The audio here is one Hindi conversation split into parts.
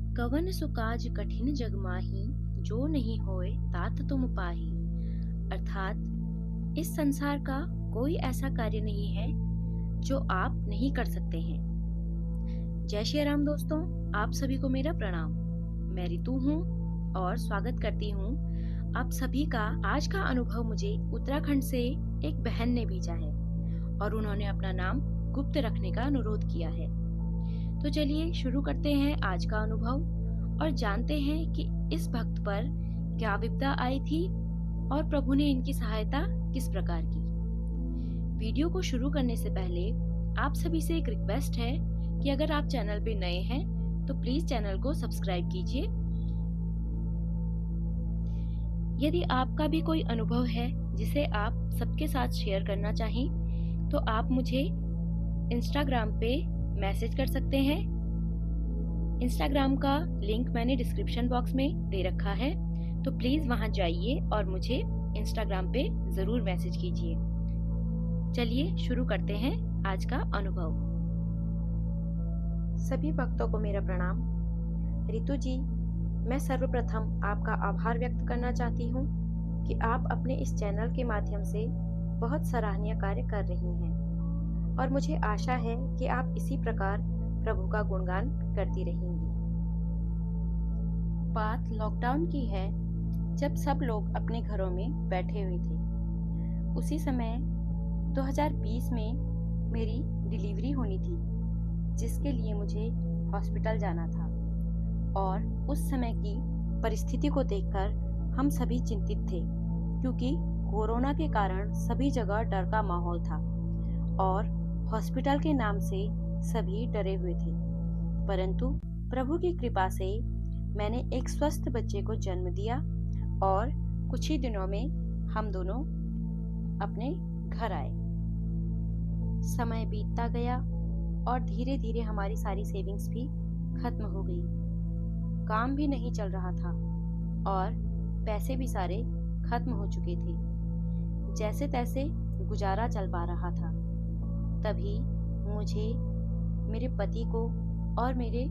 कवन सो काज कठिन जग माही, जो नहीं होए तात तुम पाही। अर्थात इस संसार का कोई ऐसा कार्य नहीं है जो आप नहीं कर सकते हैं। जय श्री राम दोस्तों, आप सभी को मेरा प्रणाम। मैं रितु हूँ और स्वागत करती हूँ आप सभी का। आज का अनुभव मुझे उत्तराखंड से एक बहन ने भेजा है और उन्होंने अपना नाम गुप्त रखने का अनुरोध किया है। तो चलिए शुरू करते हैं आज का अनुभव और जानते हैं कि इस भक्त पर क्या विपदा आई थी और प्रभु ने इनकी सहायता किस प्रकार की। वीडियो को शुरू करने से पहले आप सभी से एक रिक्वेस्ट है कि अगर आप चैनल पे नए हैं तो प्लीज चैनल को सब्सक्राइब कीजिए। यदि आपका भी कोई अनुभव है जिसे आप सबके साथ शेयर करना चाहें तो आप मुझे इंस्टाग्राम पे मैसेज कर सकते हैं। इंस्टाग्राम का लिंक मैंने डिस्क्रिप्शन बॉक्स में दे रखा है, तो प्लीज वहां जाइए और मुझे इंस्टाग्राम पे जरूर मैसेज कीजिए। चलिए शुरू करते हैं आज का अनुभव। सभी भक्तों को मेरा प्रणाम। रितु जी, मैं सर्वप्रथम आपका आभार व्यक्त करना चाहती हूँ कि आप अपने इस चैनल के माध्यम से बहुत सराहनीय कार्य कर रही हैं और मुझे आशा है कि आप इसी प्रकार प्रभु का गुणगान करती रहेंगी। बात लॉकडाउन की है, जब सब लोग अपने घरों में बैठे हुए थे। उसी समय 2020 में मेरी डिलीवरी होनी थी, जिसके लिए मुझे हॉस्पिटल जाना था और उस समय की परिस्थिति को देखकर हम सभी चिंतित थे, क्योंकि कोरोना के कारण सभी जगह डर का माहौल था और हॉस्पिटल के नाम से सभी डरे हुए थे। परंतु प्रभु की कृपा से मैंने एक स्वस्थ बच्चे को जन्म दिया और कुछ ही दिनों में हम दोनों अपने घर आए। समय बीतता गया और धीरे धीरे हमारी सारी सेविंग्स भी खत्म हो गई। काम भी नहीं चल रहा था और पैसे भी सारे खत्म हो चुके थे। जैसे तैसे गुजारा चल पा रहा था। तभी मुझे, मेरे पति को और मेरे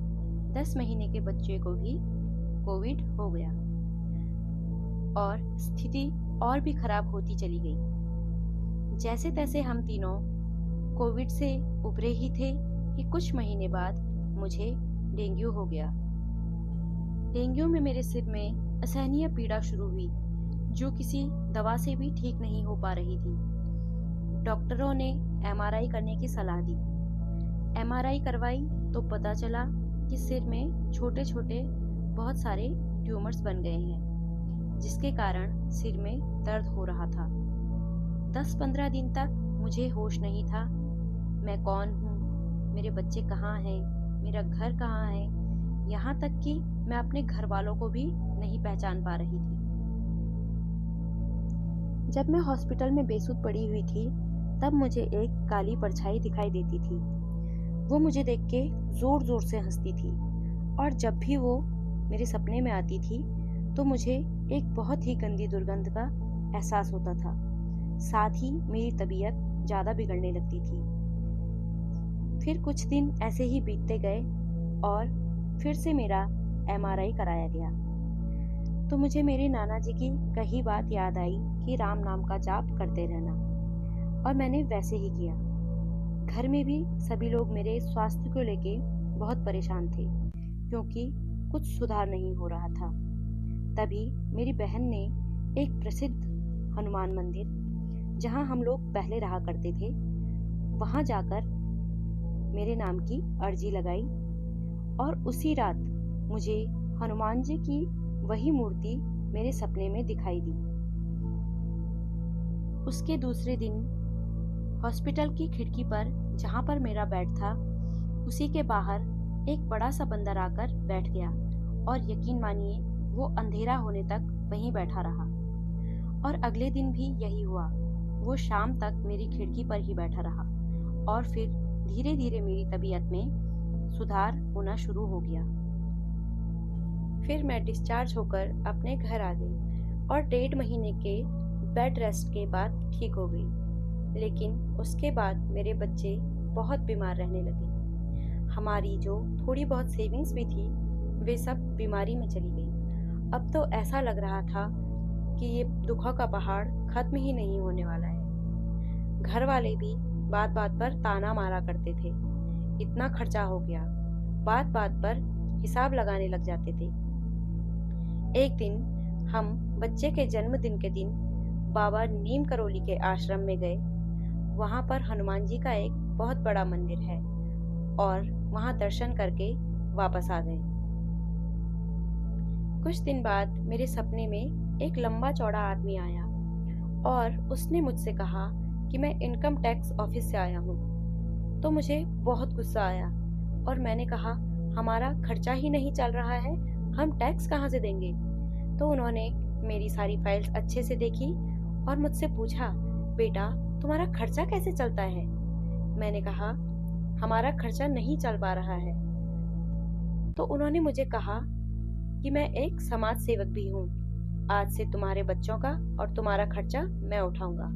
10 महीने के बच्चे को भी कोविड हो गया और स्थिति और भी खराब होती चली गई। जैसे तैसे हम तीनों कोविड से उभरे ही थे कि कुछ महीने बाद मुझे डेंगू हो गया। डेंगू में मेरे सिर में असहनीय पीड़ा शुरू हुई, जो किसी दवा से भी ठीक नहीं हो पा रही थी। डॉक्टरों ने एमआरआई करने की सलाह दी। एमआरआई करवाई तो पता चला कि सिर में छोटे छोटे बहुत सारे ट्यूमर्स बन गए हैं, जिसके कारण सिर में दर्द हो रहा था। 10-15 दिन तक मुझे होश नहीं था। मैं कौन हूँ, मेरे बच्चे कहाँ हैं, मेरा घर कहाँ है, यहाँ तक कि मैं अपने घर वालों को भी नहीं पहचान पा रही थी। जब मैं हॉस्पिटल में बेसुध पड़ी हुई थी, तब मुझे एक काली परछाई दिखाई देती थी। वो मुझे देख के जोर जोर से हंसती थी और जब भी वो मेरे सपने में आती थी तो मुझे एक बहुत ही गंदी दुर्गंध का एहसास होता था। साथ ही मेरी तबीयत ज़्यादा बिगड़ने लगती थी। फिर कुछ दिन ऐसे ही बीतते गए और फिर से मेरा एमआरआई कराया गया तो मुझे मेरे नाना जी की कही बात याद आई कि राम नाम का जाप करते रहना, और मैंने वैसे ही किया। घर में भी सभी लोग मेरे स्वास्थ्य को लेके बहुत परेशान थे, क्योंकि कुछ सुधार नहीं हो रहा था। तभी मेरी बहन ने एक प्रसिद्ध हनुमान मंदिर, जहां हम लोग पहले रहा करते थे, वहां जाकर मेरे नाम की अर्जी लगाई और उसी रात मुझे हनुमान जी की वही मूर्ति मेरे सपने में दिखाई दी। उसके दूसरे दिन हॉस्पिटल की खिड़की पर, जहां पर मेरा बेड था, उसी के बाहर एक बड़ा सा बंदर आकर बैठ गया और यकीन मानिए वो अंधेरा होने तक वहीं बैठा रहा। और अगले दिन भी यही हुआ। वो शाम तक मेरी खिड़की पर ही बैठा रहा और फिर धीरे धीरे मेरी तबीयत में सुधार होना शुरू हो गया। फिर मैं डिस्चार्ज होकर अपने घर आ गई और 1.5 महीने के बेड रेस्ट के बाद ठीक हो गई। लेकिन उसके बाद मेरे बच्चे बहुत बीमार रहने लगे। हमारी जो थोड़ी बहुत सेविंग्स भी थी वे सब बीमारी में चली गई। अब तो ऐसा लग रहा था कि ये दुखों का पहाड़ खत्म ही नहीं होने वाला है। घर वाले भी बात बात पर ताना मारा करते थे, इतना खर्चा हो गया, बात बात पर हिसाब लगाने लग जाते थे। एक दिन हम बच्चे के जन्मदिन के दिन बाबा नीम करोली के आश्रम में गए। वहाँ पर हनुमान जी का एक बहुत बड़ा मंदिर है और वहाँ दर्शन करके वापस आ गए। कुछ दिन बाद मेरे सपने में एक लंबा चौड़ा आदमी आया और उसने मुझसे कहा कि मैं इनकम टैक्स ऑफिस से आया हूँ। तो मुझे बहुत गुस्सा आया और मैंने कहा, हमारा खर्चा ही नहीं चल रहा है, हम टैक्स कहाँ से देंगे। तो उन्होंने मेरी सारी फाइल्स अच्छे से देखी और मुझसे पूछा, बेटा तुम्हारा खर्चा कैसे चलता है। मैंने कहा, हमारा खर्चा नहीं चल पा रहा है। तो उन्होंने मुझे कहा कि मैं एक समाज सेवक भी हूँ, आज से तुम्हारे बच्चों का और तुम्हारा खर्चा मैं उठाऊंगा।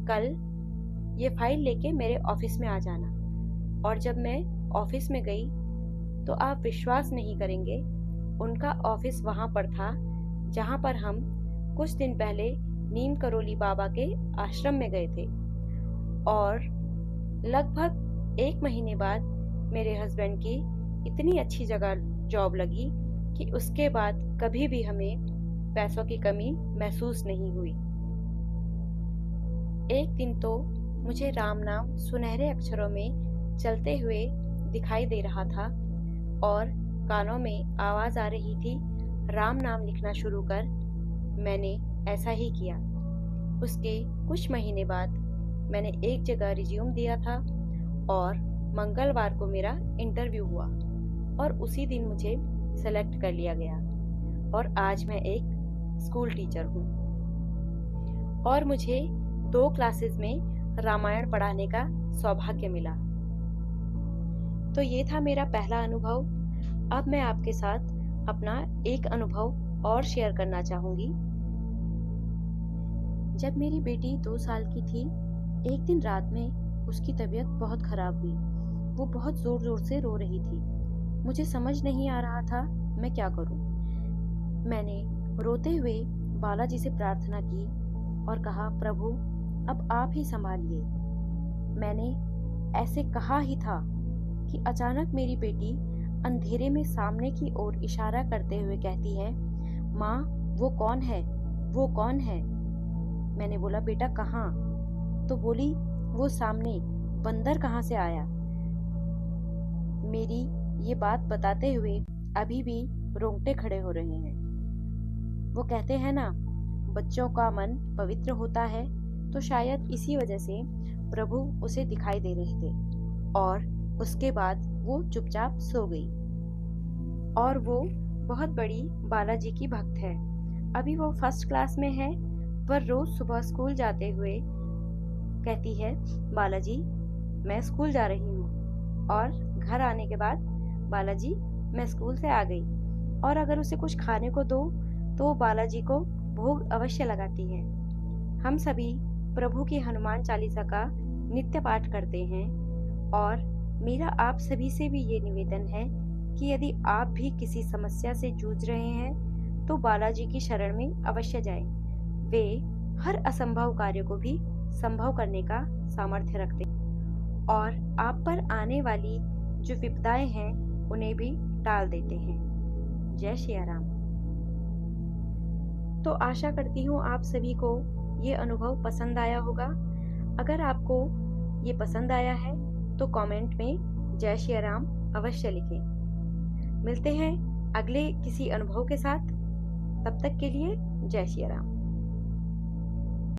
कल ये फाइल लेके मेरे ऑफिस में आ जाना। और जब मैं ऑफिस में गई तो आप विश्वास नहीं करेंगे, उनका ऑफिस वहाँ पर था जहाँ पर हम कुछ दिन पहले नीम करोली बाबा के आश्रम में गए थे। और लगभग 1 महीने बाद मेरे हस्बैंड की इतनी अच्छी जगह जॉब लगी कि उसके बाद कभी भी हमें पैसों की कमी महसूस नहीं हुई। एक दिन तो मुझे राम नाम सुनहरे अक्षरों में चलते हुए दिखाई दे रहा था और कानों में आवाज आ रही थी, राम नाम लिखना शुरू कर। मैंने ऐसा ही किया। उसके कुछ महीने बाद मैंने एक जगह रिज्यूम दिया था और मंगलवार को मेरा इंटरव्यू हुआ और उसी दिन मुझे सेलेक्ट कर लिया गया और आज मैं एक स्कूल टीचर हूँ और मुझे 2 क्लासेस में रामायण पढ़ाने का सौभाग्य मिला। तो ये था मेरा पहला अनुभव। अब मैं आपके साथ अपना एक अनुभव और शेयर करना चाहूंगी। जब मेरी बेटी 2 साल की थी, एक दिन रात में उसकी तबीयत बहुत खराब हुई। वो बहुत जोर जोर से रो रही थी। मुझे समझ नहीं आ रहा था मैं क्या करूं। मैंने रोते हुए बालाजी से प्रार्थना की और कहा, प्रभु अब आप ही संभालिए। मैंने ऐसे कहा ही था कि अचानक मेरी बेटी अंधेरे में सामने की ओर इशारा करते हुए कहती है, माँ वो कौन है, वो कौन है। मैंने बोला, बेटा कहाँ। तो बोली, वो सामने, बंदर कहाँ से आया। मेरी ये बात बताते हुए अभी भी रोंगटे खड़े हो रहे हैं। वो कहते हैं ना, बच्चों का मन पवित्र होता है, तो शायद इसी वजह से प्रभु उसे दिखाई दे रहे थे और उसके बाद वो चुपचाप सो गई। और वो बहुत बड़ी बालाजी की भक्त है। अभी वो 1st क्लास में है, पर रोज सुबह स्कूल जाते हुए कहती है, बालाजी मैं स्कूल जा रही हूँ। और घर आने के बाद, बालाजी मैं स्कूल से आ गई। और अगर उसे कुछ खाने को दो तो वो बालाजी को भोग अवश्य लगाती है। हम सभी प्रभु की हनुमान चालीसा का नित्य पाठ करते हैं और मेरा आप सभी से भी ये निवेदन है कि यदि आप भी किसी समस्या से जूझ रहे हैं तो बालाजी की शरण में अवश्य जाएं। वे हर असंभव कार्य को भी संभव करने का सामर्थ्य रखते हैं और आप पर आने वाली जो विपदाएं हैं उन्हें भी टाल देते हैं। जय श्री राम। तो आशा करती हूँ आप सभी को ये अनुभव पसंद आया होगा। अगर आपको ये पसंद आया है तो कमेंट में जय श्री राम अवश्य लिखें। मिलते हैं अगले किसी अनुभव के साथ। तब तक के लिए जय श्री राम।